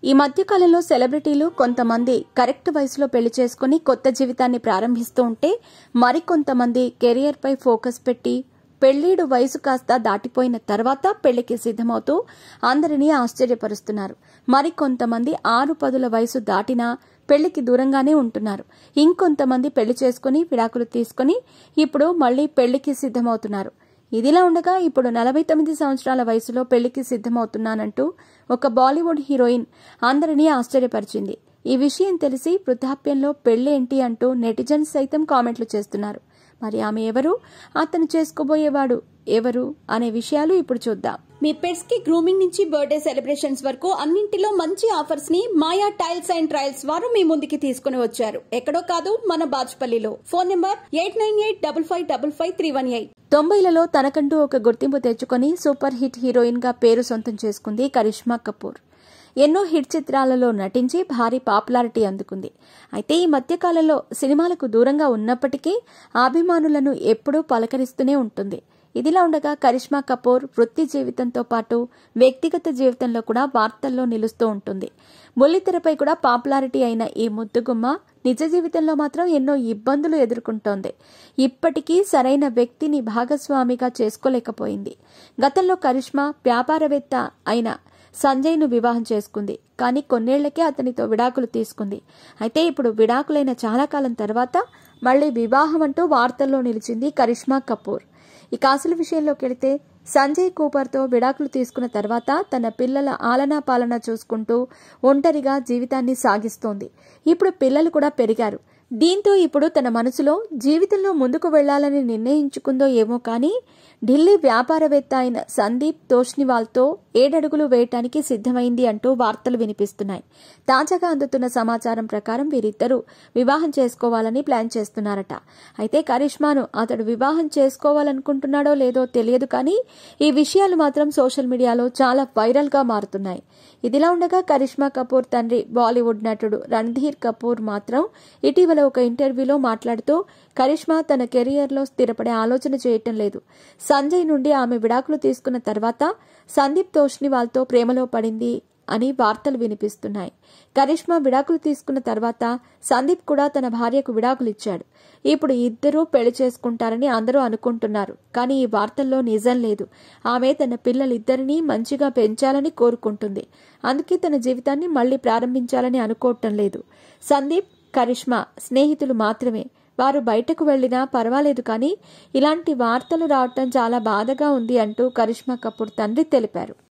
ఈ మధ్య కాలంలో సెలబ్రిటీలు కొంతమంది కరెక్ట్ వయసులో పెళ్లి చేసుకుని కొత్త జీవితాన్ని ప్రారంభిస్తూ ఉంటే మరికొంతమంది కెరియర్ పై ఫోకస్ పెట్టి పెళ్లిడు వయసు కాస్త దాటిపోయిన తర్వాత పెళ్లికి సిద్ధమవుతూ అందరినీ ఆశ్చర్యపరుస్తున్నారు. మరికొంతమంది 6-10 వయసు దాటినా పెళ్లికి దూరంగానే ఉంటున్నారు. ఇంకొంతమంది పెళ్లి చేసుకుని విడాకులు తీసుకుని ఇప్పుడు మళ్లీ పెళ్లికి సిద్ధమవుతున్నారు. ఇదిలా ఉండగా ఇప్పుడు 49 సంవత్సరాల వయసులో పెళ్లికి సిద్ధమవుతున్నానంటూ ఒక బాలీవుడ్ హీరోయిన్ అందరినీ ఆశ్చర్యపరిచింది. ఈ విషయం తెలిసి వృద్ధాప్యంలో పెళ్లేంటి అంటూ నెటిజన్స్ సైతం కామెంట్లు చేస్తున్నారు. మరి ఆమె ఎవరు, అతను చేసుకోబోయేవాడు ఎవరు అనే విషయాలు ఇప్పుడు చూద్దాం. మీ పెట్స్ కి గ్రూమింగ్ నుంచి బర్త్డే సెలబ్రేషన్స్ వరకు అన్నింటిలో మంచి ఆఫర్స్ ని మాయా టైల్స్ అండ్ ట్రయల్స్ వారు మీ ముందుకి తీసుకుని వచ్చారు. ఎక్కడో కాదు, మన బాజ్పల్లిలో. Phone number 8985555318. 90లలో తనకంటూ ఒక గుర్తింపు తెచ్చుకుని సూపర్ హిట్ హీరోయిన్ గా పేరు సొంతం చేసుకుంది కరిష్మా కపూర్. ఎన్నో హిట్ చిత్రాలలో నటించి భారీ పాపులారిటీ అందుకుంది. అయితే ఈ మధ్యకాలంలో సినిమాలకు దూరంగా ఉన్నప్పటికీ అభిమానులను ఎప్పుడూ పలకరిస్తూనే ఉంటుంది. ఇదిలా ఉండగా కరిష్మా కపూర్ వృత్తి జీవితంతో పాటు వ్యక్తిగత జీవితంలో కూడా వార్తల్లో నిలుస్తూ ఉంటుంది. బుల్లితెరపై కూడా పాపులారిటీ అయిన ఈ ముద్దుగుమ్మ నిజ జీవితంలో మాత్రం ఎన్నో ఇబ్బందులు ఎదుర్కొంటోంది. ఇప్పటికీ సరైన వ్యక్తిని భాగస్వామిగా చేసుకోలేకపోయింది. గతంలో కరిష్మా వ్యాపారవేత్త అయిన సంజయ్ను వివాహం చేసుకుంది. కానీ కొన్నేళ్లకే అతనితో విడాకులు తీసుకుంది. అయితే ఇప్పుడు విడాకులైన చాలా కాలం తర్వాత మళ్లీ వివాహం అంటూ వార్తల్లో నిలిచింది కరిష్మా కపూర్. ఇక అసలు విషయంలోకి వెళితే సంజయ్ కూపర్తో విడాకులు తీసుకున్న తర్వాత తన పిల్లల ఆలనా పాలన చూసుకుంటూ ఒంటరిగా జీవితాన్ని సాగిస్తోంది. ఇప్పుడు పిల్లలు కూడా పెరిగారు. దీంతో ఇప్పుడు తన మనసులో జీవితంలో ముందుకు వెళ్లాలని నిర్ణయించుకుందో ఏమో కానీ ఢిల్లీ వ్యాపారవేత్త అయిన సందీప్ తోష్నివాల్తో 7 అడుగులు వేయటానికి సిద్ధమైంది అంటూ వార్తలు వినిపిస్తున్నాయి. తాజాగా అందుతున్న సమాచారం ప్రకారం వీరిద్దరూ వివాహం చేసుకోవాలని ప్లాన్ చేస్తున్నారట. అయితే కరిష్మాను అతడు వివాహం చేసుకోవాలనుకుంటున్నాడో లేదో తెలియదు కానీ ఈ విషయాలు మాత్రం సోషల్ మీడియాలో చాలా వైరల్ గా మారుతున్నాయి. ఇదిలా ఉండగా కరిష్మా కపూర్ తండ్రి బాలీవుడ్ నటుడు రణ్ధీర్ కపూర్ మాత్రం ఇటీవల ఒక ఇంటర్వ్యూలో మాట్లాడుతూ కరిష్మా తన కెరియర్లో స్థిరపడే ఆలోచన చేయటం లేదు. సంజయ్ నుండి ఆమె విడాకులు తీసుకున్న తర్వాత సందీప్ తోష్నివాల్తో ప్రేమలో పడింది అని వార్తలు వినిపిస్తున్నాయి. కరిష్మా విడాకులు తీసుకున్న తర్వాత సందీప్ కూడా తన భార్యకు విడాకులు ఇచ్చాడు. ఇప్పుడు ఇద్దరూ పెళ్లి చేసుకుంటారని అందరూ అనుకుంటున్నారు. కానీ ఈ వార్తల్లో నిజం లేదు. ఆమె తన పిల్లలిద్దరినీ మంచిగా పెంచాలని కోరుకుంటుంది. అందుకే తన జీవితాన్ని మళ్లీ ప్రారంభించాలని అనుకోవటం లేదు. సందీప్, కరిష్మా స్నేహితులు మాత్రమే. వారు బయటకు వెళ్లినా పర్వాలేదు కానీ ఇలాంటి వార్తలు రావటం చాలా బాధగా ఉంది అంటూ కరిష్మా కపూర్ తండ్రి తెలిపారు.